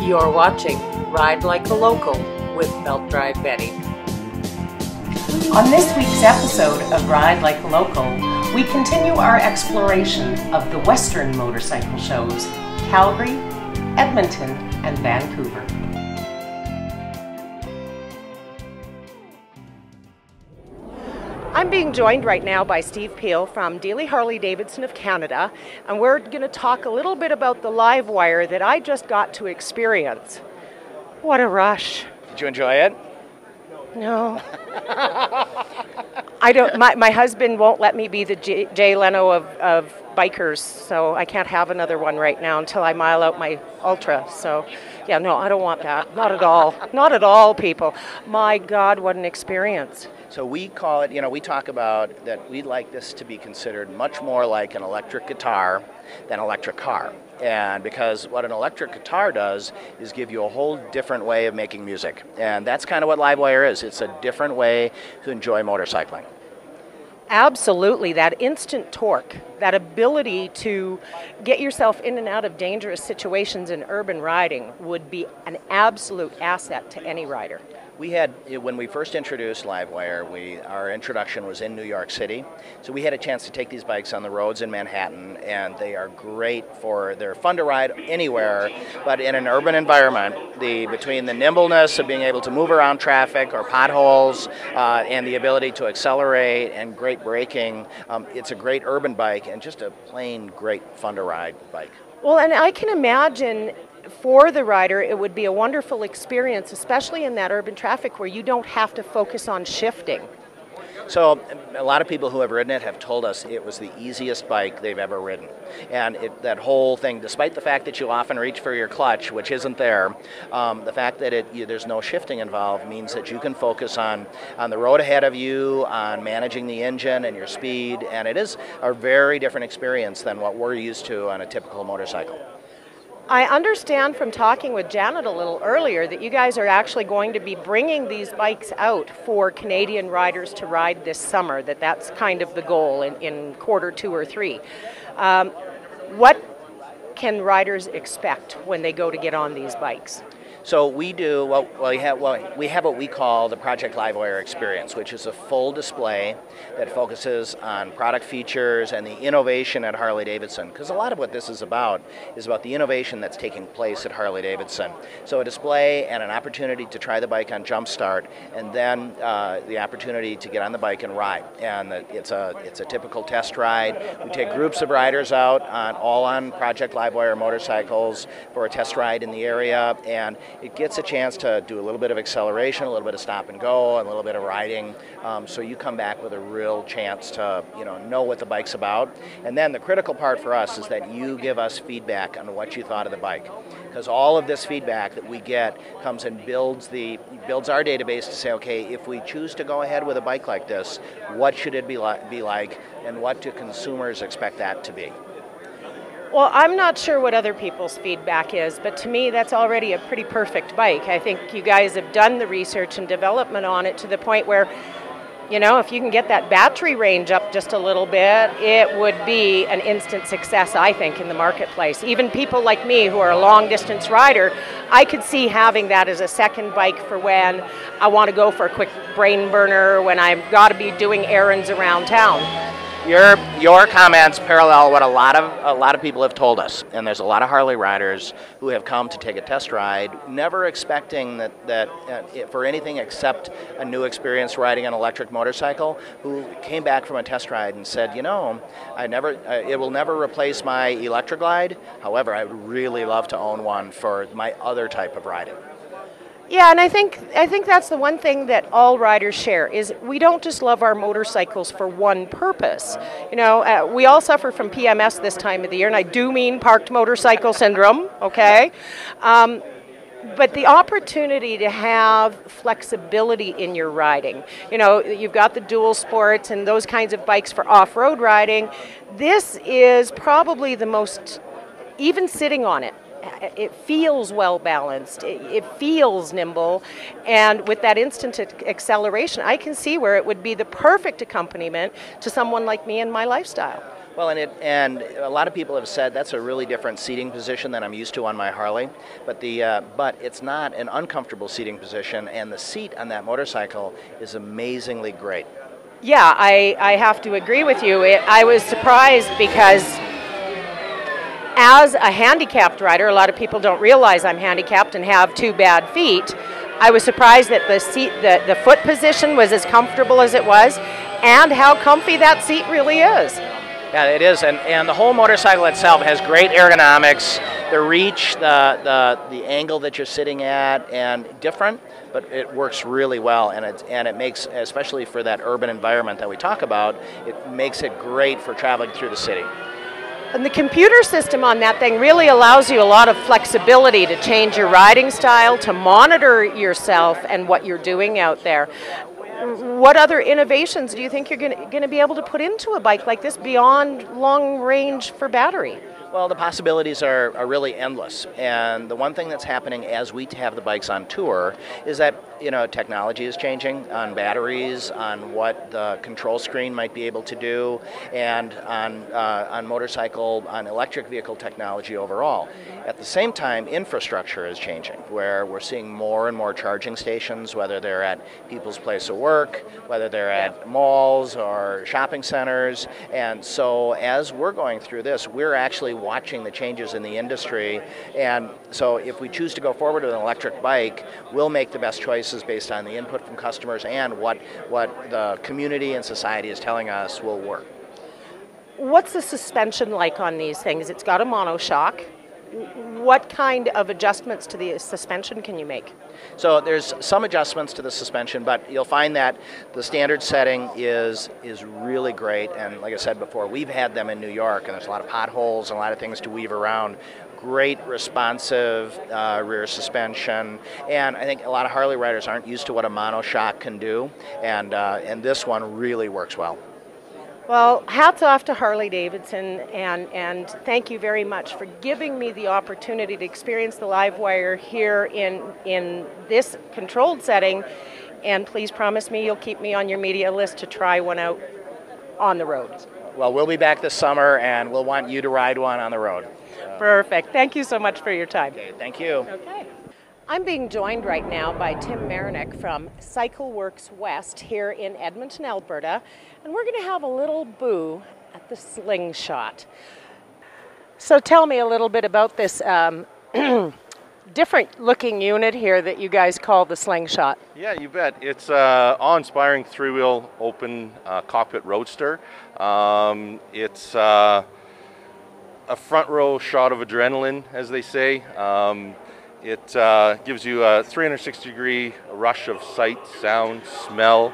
You're watching Ride Like a Local with Belt Drive Betty. On this week's episode of Ride Like a Local, we continue our exploration of the Western motorcycle shows, Calgary, Edmonton, and Vancouver. I'm being joined right now by Steve Piehl from Deeley Harley-Davidson of Canada, and we're going to talk a little bit about the Livewire that I just got to experience. What a rush. Did you enjoy it? No. I don't. My husband won't let me be the Jay Leno of bikers, so I can't have another one right now until I mile out my Ultra. So, yeah, no, I don't want that. Not at all. Not at all, people. My God, what an experience. So we call it, we talk about that we'd like this to be considered much more like an electric guitar than an electric car. And because what an electric guitar does is give you a whole different way of making music. And that's kind of what Livewire is. It's a different way to enjoy motorcycling. Absolutely. That instant torque, that ability to get yourself in and out of dangerous situations in urban riding would be an absolute asset to any rider. We had, when we first introduced Livewire, our introduction was in New York City. So we had a chance to take these bikes on the roads in Manhattan, and they are great they're fun to ride anywhere, but in an urban environment, between the nimbleness of being able to move around traffic or potholes, and the ability to accelerate and great braking, it's a great urban bike and just a plain great fun to ride bike. Well, and I can imagine for the rider, it would be a wonderful experience, especially in that urban traffic where you don't have to focus on shifting. So a lot of people who have ridden it have told us it was the easiest bike they've ever ridden. And that whole thing, despite the fact that you often reach for your clutch, which isn't there, the fact that there's no shifting involved means that you can focus on the road ahead of you, on managing the engine and your speed, and it is a very different experience than what we're used to on a typical motorcycle. I understand from talking with Janet a little earlier that you guys are actually going to be bringing these bikes out for Canadian riders to ride this summer, that's kind of the goal in quarter 2 or 3. What can riders expect when they go to get on these bikes? So we do, we have what we call the Project Livewire experience, which is a full display that focuses on product features and the innovation at Harley-Davidson. Because a lot of what this is about the innovation that's taking place at Harley-Davidson. So a display and an opportunity to try the bike on Jumpstart, and then the opportunity to get on the bike and ride. And it's a typical test ride. We take groups of riders out all on Project Livewire motorcycles for a test ride in the area, and it gets a chance to do a little bit of acceleration, a little bit of stop and go, and a little bit of riding. So you come back with a real chance to know what the bike's about. And then the critical part for us is that you give us feedback on what you thought of the bike. Because all of this feedback that we get comes and builds our database to say, okay, if we choose to go ahead with a bike like this, what should it be like, and what do consumers expect that to be? Well, I'm not sure what other people's feedback is, but to me that's already a pretty perfect bike. I think you guys have done the research and development on it to the point where, if you can get that battery range up just a little bit, it would be an instant success, I think, in the marketplace. Even people like me who are a long-distance rider, I could see having that as a second bike for when I want to go for a quick brain burner, when I've got to be doing errands around town. Your comments parallel what a lot of people have told us, and there's a lot of Harley riders who have come to take a test ride, never expecting that for anything except a new experience riding an electric motorcycle, who came back from a test ride and said, it will never replace my Electra Glide. However, I would really love to own one for my other type of riding. Yeah, and I think that's the one thing that all riders share, is we don't just love our motorcycles for one purpose. We all suffer from PMS this time of the year, and I do mean parked motorcycle syndrome, okay? But the opportunity to have flexibility in your riding, you've got the dual sports and those kinds of bikes for off-road riding. This is probably the most, even sitting on it, it feels well balanced, it feels nimble, and with that instant acceleration, I can see where it would be the perfect accompaniment to someone like me and my lifestyle. Well, and a lot of people have said that's a really different seating position than I'm used to on my Harley, but it's not an uncomfortable seating position, and the seat on that motorcycle is amazingly great. Yeah, I have to agree with you. I was surprised because as a handicapped rider, a lot of people don't realize I'm handicapped and have 2 bad feet. I was surprised that the foot position was as comfortable as it was, and how comfy that seat really is. Yeah, it is, and the whole motorcycle itself has great ergonomics. The reach, the angle that you're sitting at, and different, but it works really well, and it makes, especially for that urban environment that we talk about, it makes it great for traveling through the city. And the computer system on that thing really allows you a lot of flexibility to change your riding style, to monitor yourself and what you're doing out there. What other innovations do you think you're going to be able to put into a bike like this beyond long range for battery? Well, the possibilities are really endless, and the one thing that's happening as we have the bikes on tour is that technology is changing on batteries, on what the control screen might be able to do, and on motorcycle, on electric vehicle technology overall. At the same time, infrastructure is changing, where we're seeing more and more charging stations, whether they're at people's place of work, whether they're at malls or shopping centers, and so as we're going through this, we're actually watching the changes in the industry, and so if we choose to go forward with an electric bike, we'll make the best choices based on the input from customers and what the community and society is telling us will work. What's the suspension like on these things? It's got a monoshock. What kind of adjustments to the suspension can you make? So there's some adjustments to the suspension, but you'll find that the standard setting is really great. And like I said before, we've had them in New York, and there's a lot of potholes and a lot of things to weave around. Great responsive rear suspension, and I think a lot of Harley riders aren't used to what a monoshock can do, and this one really works well. Well, hats off to Harley-Davidson, and thank you very much for giving me the opportunity to experience the Livewire here in this controlled setting, and please promise me you'll keep me on your media list to try one out on the road. Well, we'll be back this summer, and we'll want you to ride one on the road. Perfect. Thank you so much for your time. Okay, thank you. Okay. I'm being joined right now by Tim Merinuk from CycleWorks West here in Edmonton, Alberta, and we're going to have a little boo at the Slingshot. So tell me a little bit about this different looking unit here that you guys call the Slingshot. Yeah, you bet. It's an awe-inspiring three-wheel open cockpit roadster. It's a front row shot of adrenaline, as they say. It gives you a 360-degree rush of sight, sound, smell.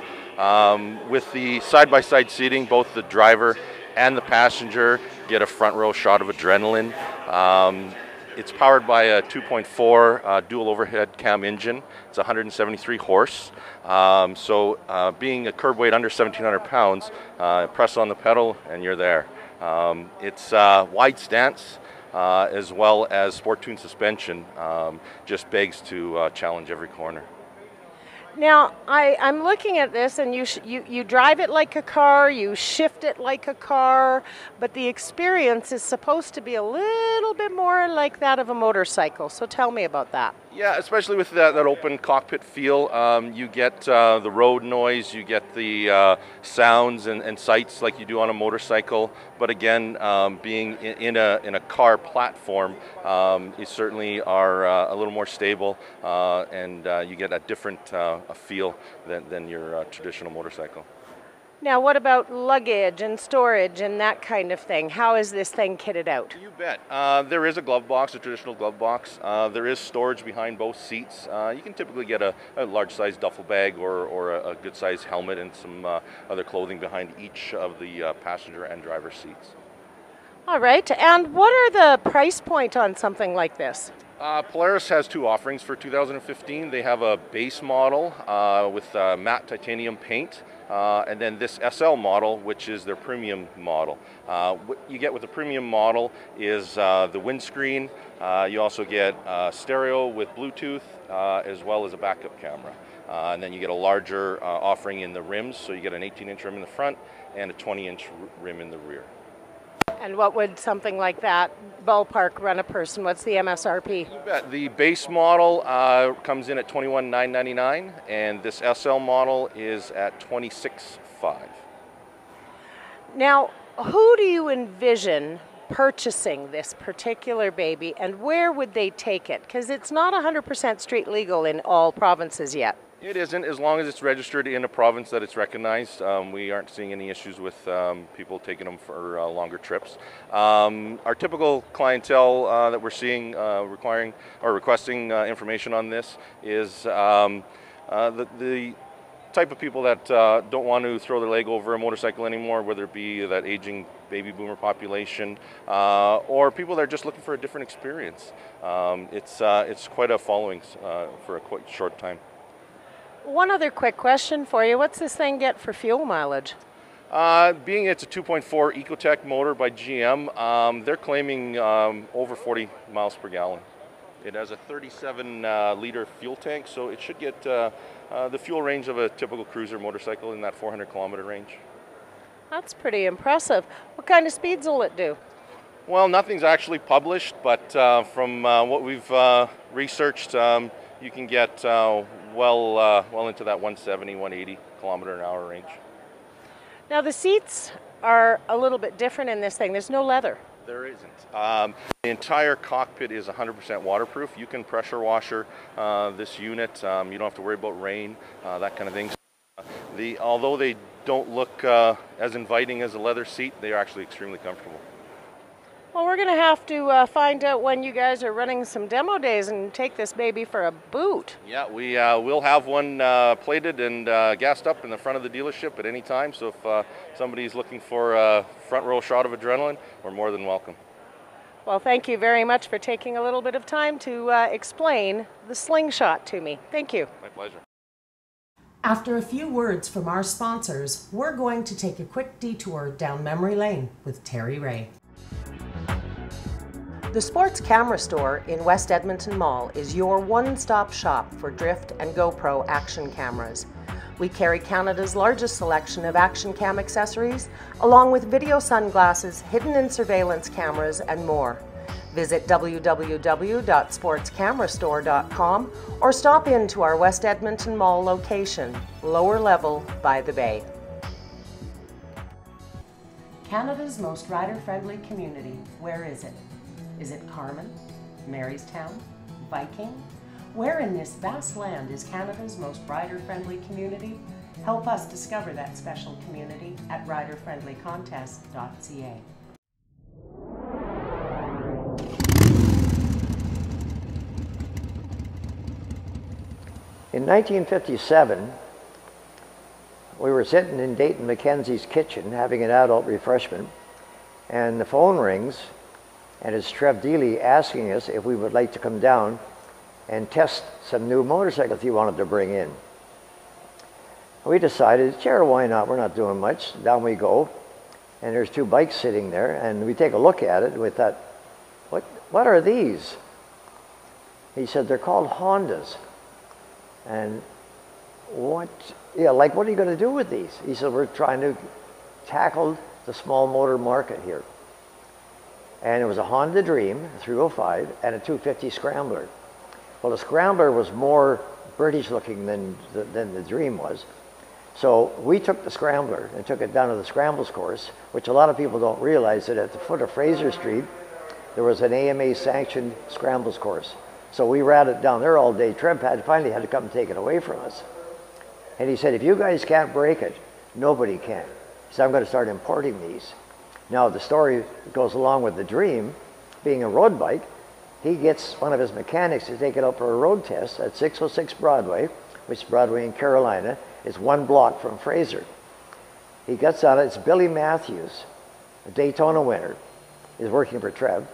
With the side-by-side seating, both the driver and the passenger get a front row shot of adrenaline. It's powered by a 2.4 dual overhead cam engine. It's 173 horse. Being a curb weight under 1,700 pounds, press on the pedal and you're there. It's wide stance. As well as sport tune suspension, just begs to challenge every corner. Now, I'm looking at this, and you drive it like a car, you shift it like a car, but the experience is supposed to be a little bit more like that of a motorcycle. So tell me about that. Yeah, especially with that open cockpit feel, you get the road noise, you get the sounds and sights like you do on a motorcycle. But again, being in a car platform, you certainly are a little more stable, and you get a different feel than your traditional motorcycle. Now, what about luggage and storage and that kind of thing? How is this thing kitted out? You bet. There is a glove box, a traditional glove box. There is storage behind both seats. You can typically get a large-sized duffel bag or a good-sized helmet and some other clothing behind each of the passenger and driver seats. All right. And what are the price point on something like this? Polaris has two offerings for 2015. They have a base model with matte titanium paint. And then this SL model, which is their premium model. What you get with the premium model is the windscreen. You also get stereo with Bluetooth, as well as a backup camera. And then you get a larger offering in the rims, so you get an 18-inch rim in the front and a 20-inch rim in the rear. And what would something like that ballpark run a person? What's the MSRP? You bet. The base model comes in at $21,999, and this SL model is at $26,500. Now, who do you envision purchasing this particular baby, and where would they take it? Because it's not 100% street legal in all provinces yet. It isn't, as long as it's registered in a province that it's recognized. We aren't seeing any issues with people taking them for longer trips. Our typical clientele that we're seeing requesting information on this is the type of people that don't want to throw their leg over a motorcycle anymore, whether it be that aging baby boomer population or people that are just looking for a different experience. It's quite a following for a quite short time. One other quick question for you. What's this thing get for fuel mileage? Being it's a 2.4 Ecotec motor by GM, they're claiming over 40 miles per gallon. It has a 37 liter fuel tank, so it should get the fuel range of a typical cruiser motorcycle in that 400 kilometer range. That's pretty impressive. What kind of speeds will it do? Well, nothing's actually published, but from what we've researched, you can get well into that 170, 180 kilometer an hour range. Now the seats are a little bit different in this thing. There's no leather. There isn't. The entire cockpit is 100% waterproof. You can pressure washer this unit. You don't have to worry about rain, that kind of thing. Although they don't look as inviting as a leather seat, they are actually extremely comfortable. Well, we're going to have to find out when you guys are running some demo days and take this baby for a boot. Yeah, we will have one plated and gassed up in the front of the dealership at any time. So if somebody's looking for a front row shot of adrenaline, we're more than welcome. Well, thank you very much for taking a little bit of time to explain the Slingshot to me. Thank you. My pleasure. After a few words from our sponsors, we're going to take a quick detour down memory lane with Terry Ray. The Sports Camera Store in West Edmonton Mall is your one-stop shop for drift and GoPro action cameras. We carry Canada's largest selection of action cam accessories, along with video sunglasses, hidden and surveillance cameras, and more. Visit www.sportscamerastore.com or stop into our West Edmonton Mall location, lower level by the bay. Canada's most rider-friendly community, where is it? Is it Carman, Marystown, Viking? Where in this vast land is Canada's most rider-friendly community? Help us discover that special community at riderfriendlycontest.ca. In 1957, we were sitting in Dayton Mackenzie's kitchen having an adult refreshment, and the phone rings, and it's Trev Deeley asking us if we would like to come down and test some new motorcycles he wanted to bring in. We decided, sure, why not? We're not doing much. Down we go, and there's two bikes sitting there, and we take a look at it, and we thought, what are these? He said, they're called Hondas. And what are you going to do with these? He said, we're trying to tackle the small motor market here. And it was a Honda Dream, a 305, and a 250 Scrambler. Well, the Scrambler was more British looking than the Dream was. So we took the Scrambler and took it down to the Scrambles course, which a lot of people don't realize that at the foot of Fraser Street, there was an AMA sanctioned Scrambles course. So we ratted down there all day. Trev finally had to come and take it away from us. And he said, if you guys can't break it, nobody can. He said, I'm going to start importing these. Now the story goes along with the Dream, being a road bike. He gets one of his mechanics to take it out for a road test at 606 Broadway, which is Broadway in Carolina. It's one block from Fraser. He gets on it. It's Billy Matthews, a Daytona winner, is working for Trev.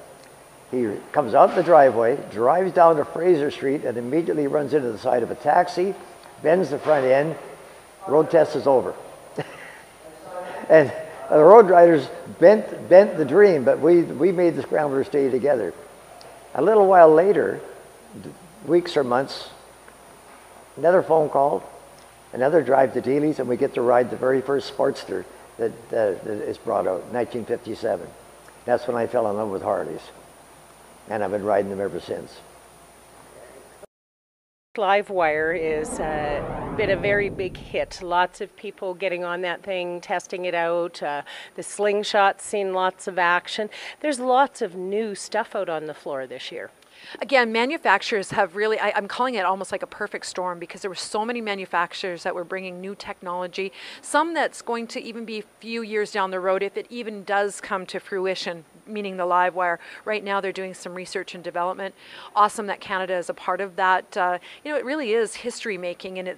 He comes out the driveway, drives down to Fraser Street, and immediately runs into the side of a taxi, bends the front end, road test is over. And the road riders bent the Dream, but we made the Scrambler stay together. A little while later, weeks or months, another phone call, another drive to Deeley's, and we get to ride the very first Sportster that is brought out, 1957. That's when I fell in love with Harleys, and I've been riding them ever since. Livewire is been a very big hit. Lots of people getting on that thing, testing it out. The Slingshot's seen lots of action. There's lots of new stuff out on the floor this year. Again, manufacturers have really, I'm calling it almost like a perfect storm, because there were so many manufacturers that were bringing new technology, some that's going to even be a few years down the road if it even does come to fruition, meaning the Livewire. Right now they're doing some research and development. Awesome that Canada is a part of that. You know, it really is history making in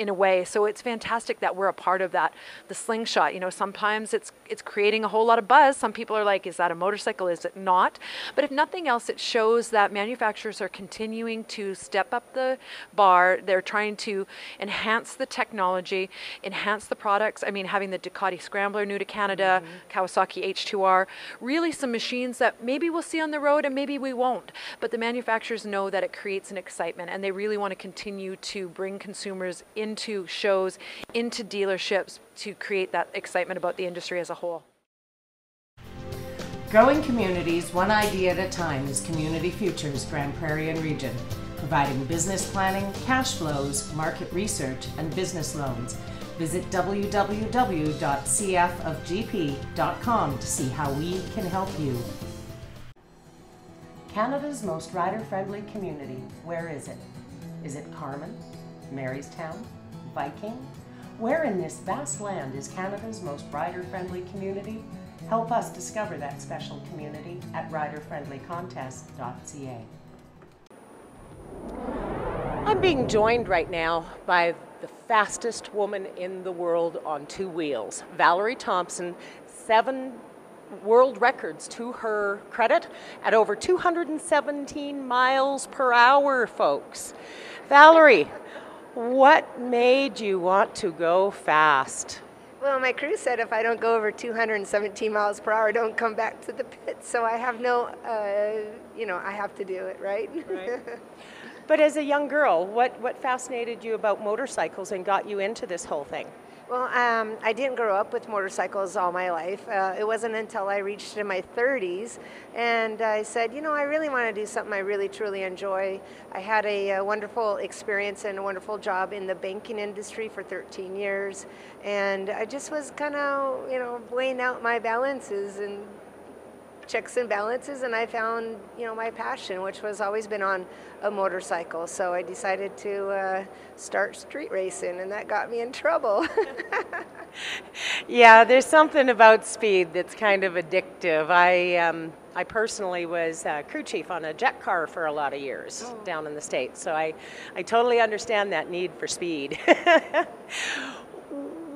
a way, so it's fantastic that we're a part of that. The Slingshot, you know, sometimes it's creating a whole lot of buzz. Some people are like, is that a motorcycle, is it not? But if nothing else, it shows that manufacturers are continuing to step up the bar. They're trying to enhance the technology, enhance the products. I mean, having the Ducati Scrambler new to Canada, Kawasaki H2R, really some machines that maybe we'll see on the road and maybe we won't, but the manufacturers know that it creates an excitement, and they really want to continue to bring consumers into shows, into dealerships, to create that excitement about the industry as a whole. Growing communities one idea at a time is Community Futures Grand Prairie and Region, providing business planning, cash flows, market research, and business loans. Visit www.cfofgp.com to see how we can help you. Canada's most rider-friendly community, where is it? Is it Carman, Marystown, Viking? Where in this vast land is Canada's most rider-friendly community? Help us discover that special community at riderfriendlycontest.ca. I'm being joined right now by the fastest woman in the world on two wheels, Valerie Thompson, 7 world records to her credit at over 217 miles per hour, folks. Valerie, what made you want to go fast? Well, my crew said if I don't go over 217 miles per hour, don't come back to the pit. So I have no, you know, I have to do it, right? Right. But as a young girl, what fascinated you about motorcycles and got you into this whole thing? Well, I didn't grow up with motorcycles all my life. It wasn't until I reached in my 30s and I said, you know, I really want to do something I really truly enjoy. I had a wonderful experience and a wonderful job in the banking industry for 13 years, and I just was kind of, you know, weighing out my balances and checks and balances, and I found, you know, my passion, which was always been on a motorcycle. So I decided to start street racing, and that got me in trouble. Yeah, there's something about speed that's kind of addictive. I personally was crew chief on a jet car for a lot of years down in the States, so I totally understand that need for speed.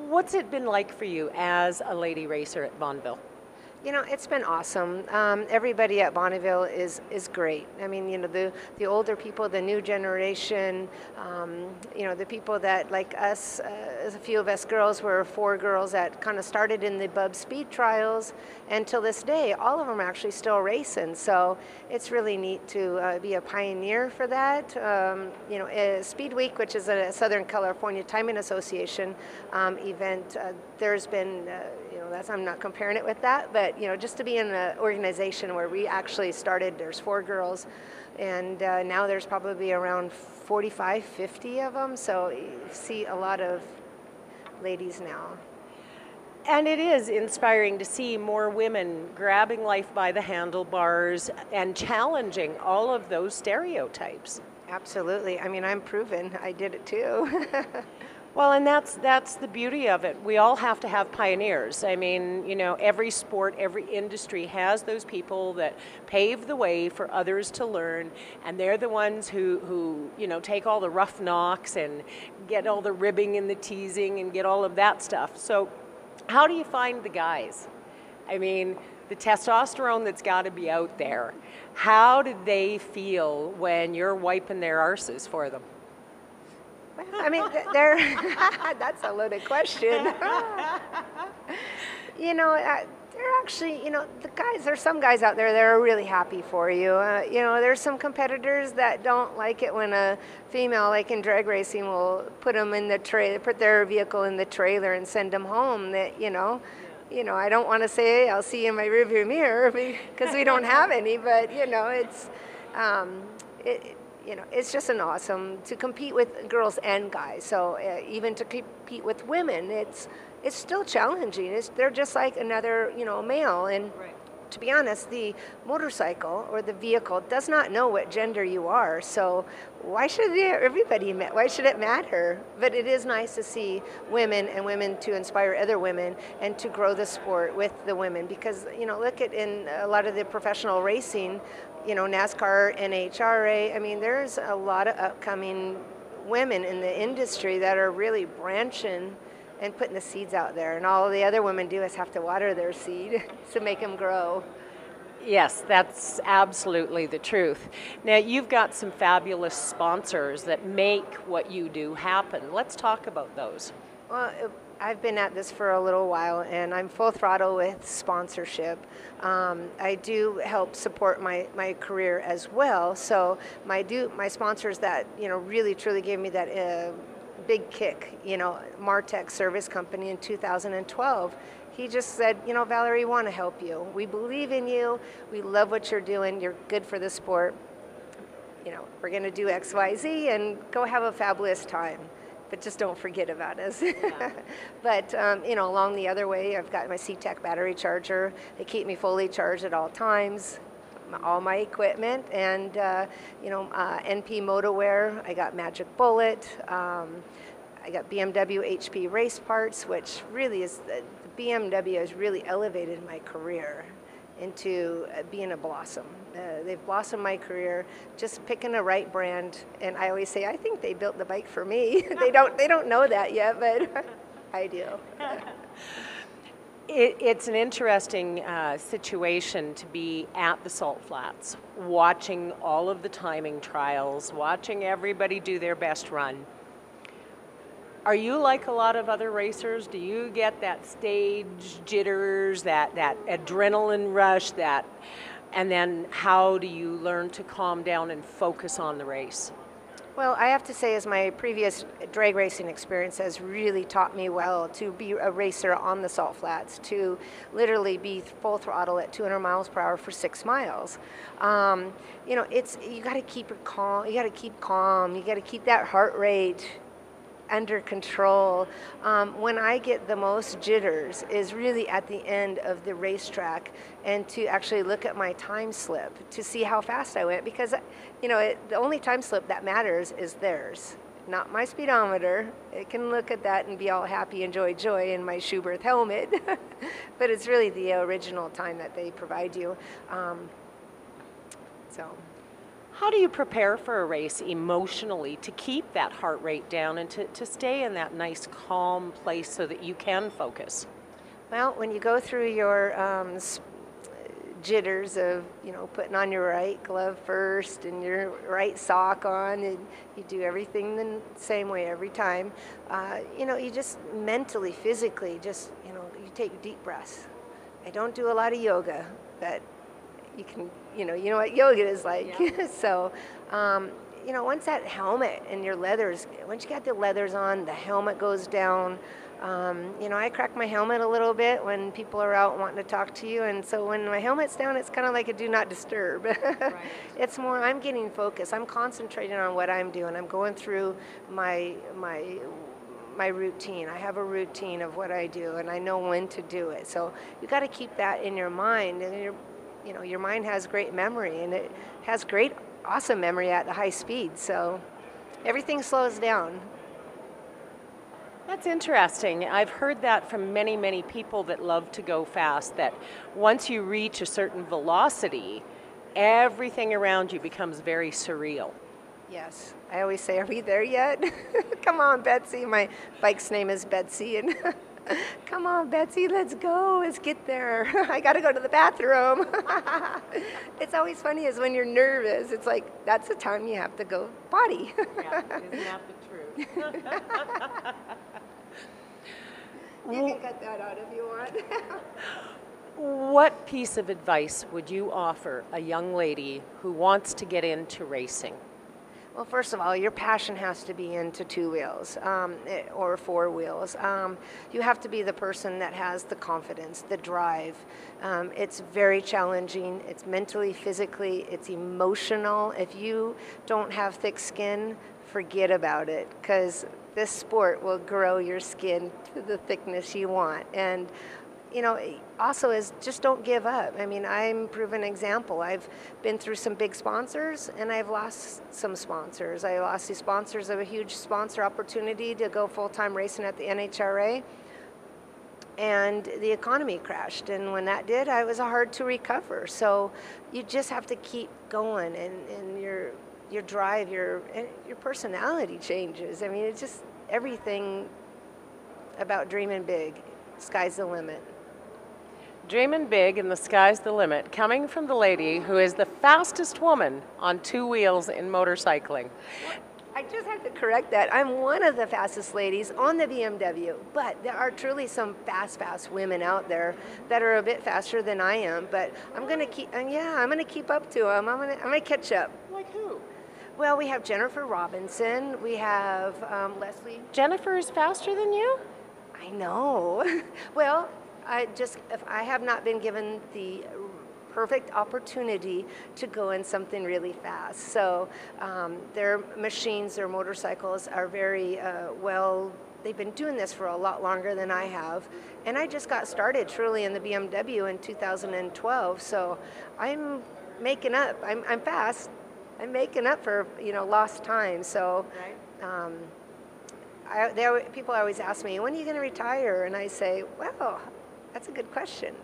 What's it been like for you as a lady racer at Bonneville? You know, it's been awesome. Everybody at Bonneville is great. I mean, you know, the older people, the new generation, you know, the people that, like us, a few of us girls were 4 girls that kind of started in the Bub Speed Trials, and till this day, all of them are actually still racing. So it's really neat to be a pioneer for that. You know, Speed Week, which is a Southern California Timing Association event, there's been, you know, I'm not comparing it with that, but you know, just to be in an organization where we actually started, there's 4 girls, and now there's probably around 45, 50 of them, so you see a lot of ladies now. And it is inspiring to see more women grabbing life by the handlebars and challenging all of those stereotypes. Absolutely. I mean, I'm proven. I did it too. Well, and that's the beauty of it. We all have to have pioneers. I mean, you know, every sport, every industry has those people that pave the way for others to learn, and they're the ones who you know, take all the rough knocks and get all the ribbing and the teasing and get all of that stuff. So how do you find the guys? I mean, the testosterone that's got to be out there. How do they feel when you're wiping their arses for them? I mean, they're that's a loaded question. You know, they're actually, you know, the guys, there's some guys out there that are really happy for you. You know, there's some competitors that don't like it when a female, like in drag racing, will put them in the put their vehicle in the trailer and send them home. That, you know, you know, I don't want to say I'll see you in my rearview mirror because we don't have any, but you know, it's you know, it's just an awesome to compete with girls and guys. So even to compete with women, it's still challenging. They're just like another, you know, male. And to be honest, the motorcycle or the vehicle does not know what gender you are. So why should why should it matter? But it is nice to see women and women to inspire other women and to grow the sport with the women, because, you know, look at in a lot of the professional racing, you know, NASCAR, NHRA, I mean, there's a lot of upcoming women in the industry that are really branching and putting the seeds out there, and all the other women do is have to water their seed to make them grow. Yes, that's absolutely the truth. Now, you've got some fabulous sponsors that make what you do happen. Let's talk about those. Well, I've been at this for a little while, and I'm full throttle with sponsorship. I do help support my career as well. So my sponsors that, you know, really truly gave me that big kick, you know, Martech Service Company in 2012. He just said, you know, Valerie, we want to help you. We believe in you. We love what you're doing. You're good for the sport. You know, we're going to do X, Y, Z, and go have a fabulous time. But just don't forget about us. Yeah. But, you know, along the other way, I've got my C-Tech battery charger. They keep me fully charged at all times, all my equipment, and, you know, NP Motorwear. I got Magic Bullet. I got BMW HP race parts, which really is, the BMW has really elevated my career into being a blossom. They've blossomed my career, just picking the right brand. And I always say, I think they built the bike for me. They don't know that yet, but I do. It's an interesting situation to be at the Salt Flats, watching all of the timing trials, watching everybody do their best run. Are you like a lot of other racers? Do you get that stage jitters, that adrenaline rush, and then how do you learn to calm down and focus on the race? Well, I have to say, as my previous drag racing experience has really taught me well to be a racer on the Salt Flats, to literally be full throttle at 200 miles per hour for 6 miles. You know, you got to keep it calm. You got to keep calm. You got to keep that heart rate under control. When I get the most jitters is really at the end of the racetrack, and to actually look at my time slip to see how fast I went, because, you know, the only time slip that matters is theirs, not my speedometer. It can look at that and be all happy and joy in my Schuberth helmet, but it's really the original time that they provide you. So. How do you prepare for a race emotionally to keep that heart rate down and to stay in that nice calm place so that you can focus? Well, when you go through your jitters of, you know, putting on your right glove first and your right sock on, and you do everything the same way every time, you know, you just mentally, physically, just, you know, you take deep breaths. I don't do a lot of yoga, but you can, you know what yoga is like. Yeah. So, you know, once that helmet and your leathers, once you got the leathers on, the helmet goes down. You know, I crack my helmet a little bit when people are out wanting to talk to you, and so when my helmet's down, it's kind of like a do not disturb. Right. It's more, I'm getting focused. I'm concentrating on what I'm doing. I'm going through my routine. I have a routine of what I do, and I know when to do it. So you got to keep that in your mind, and you know, your mind has great memory, and it has great, awesome memory at the high speed. So everything slows down. That's interesting. I've heard that from many, many people that love to go fast, that once you reach a certain velocity, everything around you becomes very surreal. Yes. I always say, are we there yet? Come on, Betsy. My bike's name is Betsy, and come on, Betsy, let's go. Let's get there. I got to go to the bathroom. It's always funny is when you're nervous, it's like, that's the time you have to go potty. Yeah, isn't that the truth? You can cut that out if you want. What piece of advice would you offer a young lady who wants to get into racing? Well, first of all, your passion has to be into two wheels or four wheels. You have to be the person that has the confidence, the drive. It's very challenging. It's mentally, physically, it's emotional. If you don't have thick skin, forget about it, because this sport will grow your skin to the thickness you want. And you know, also is just don't give up. I mean, I'm a proven example. I've been through some big sponsors and I've lost some sponsors. I lost the sponsors of a huge sponsor opportunity to go full-time racing at the NHRA, and the economy crashed. And when that did, I was hard to recover. So you just have to keep going, and your drive, your personality changes. I mean, it's just everything about dreaming big. Sky's the limit. Dreaming big and the sky's the limit, coming from the lady who is the fastest woman on two wheels in motorcycling. I just have to correct that. I'm one of the fastest ladies on the BMW, but there are truly some fast women out there that are a bit faster than I am. But I'm gonna keep, I'm gonna keep up to them. I'm gonna catch up. Like who? Well, we have Jennifer Robinson. We have Leslie. Jennifer is faster than you? I know. Well, if I have not been given the perfect opportunity to go in something really fast. So their machines, their motorcycles are very well, they've been doing this for a lot longer than I have. And I just got started truly in the BMW in 2012. So I'm making up, I'm fast. I'm making up for, you know, lost time. So people always ask me, when are you going to retire? And I say, well, that's a good question.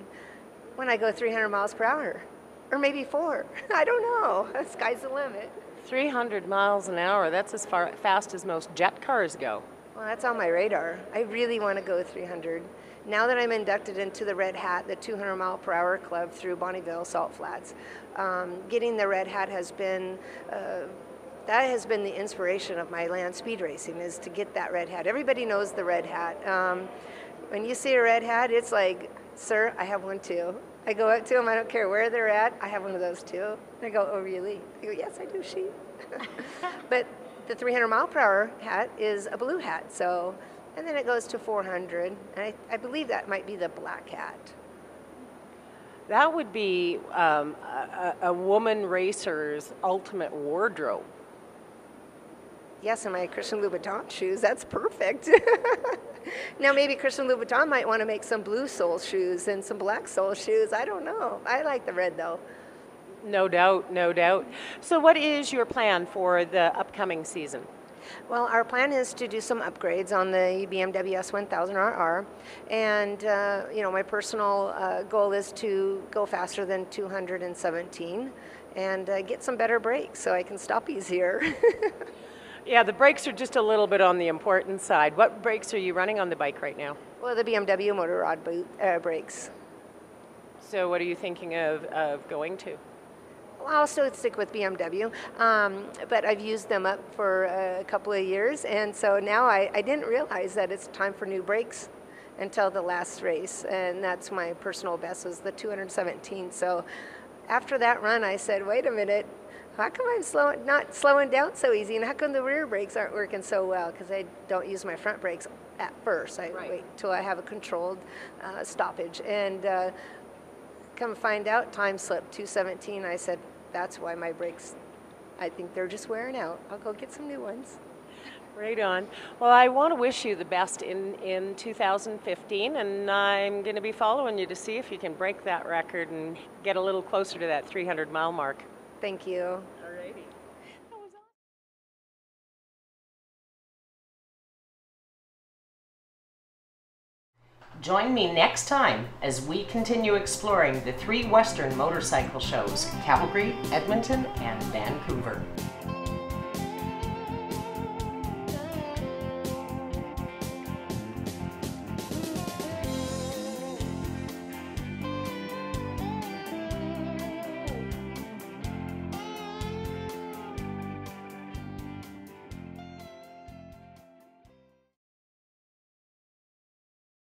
When I go 300 miles per hour, or maybe 4. I don't know. The sky's the limit. 300 miles an hour, that's as fast as most jet cars go. Well, that's on my radar. I really want to go 300. Now that I'm inducted into the Red Hat, the 200 mile per hour club through Bonnyville Salt Flats, getting the Red Hat has been that has been the inspiration of my land speed racing, is to get that Red Hat. Everybody knows the Red Hat. When you see a Red Hat, it's like, sir, I have one too. I go up to them, I don't care where they're at, I have one of those too. They go, oh really? I go, yes, I do, Chief. But the 300 mile per hour hat is a blue hat, so, and then it goes to 400, and I believe that might be the black hat. That would be a woman racer's ultimate wardrobe. Yes, and my Christian Louboutin shoes, that's perfect. Now maybe Christian Louboutin might want to make some blue sole shoes and some black sole shoes. I don't know. I like the red though. No doubt, no doubt. So what is your plan for the upcoming season? Well, our plan is to do some upgrades on the BMW S1000RR, and you know, my personal goal is to go faster than 217 and get some better brakes so I can stop easier. Yeah, the brakes are just a little bit on the important side. What brakes are you running on the bike right now? Well, the BMW motor rod brakes. So what are you thinking of going to? Well, I'll still stick with BMW, but I've used them up for a couple of years, and so now I didn't realize that it's time for new brakes until the last race, and that's my personal best, was the 217. So after that run, I said, wait a minute, how come I'm not slowing down so easy, and how come the rear brakes aren't working so well? Because I don't use my front brakes at first. I wait till I have a controlled stoppage, and come find out, time slip 217. I said, that's why my brakes, I think they're just wearing out. I'll go get some new ones. Right on. Well, I want to wish you the best in 2015, and I'm going to be following you to see if you can break that record and get a little closer to that 300 mile mark. Thank you. All righty. Join me next time as we continue exploring the 3 Western motorcycle shows, Calgary, Edmonton, and Vancouver.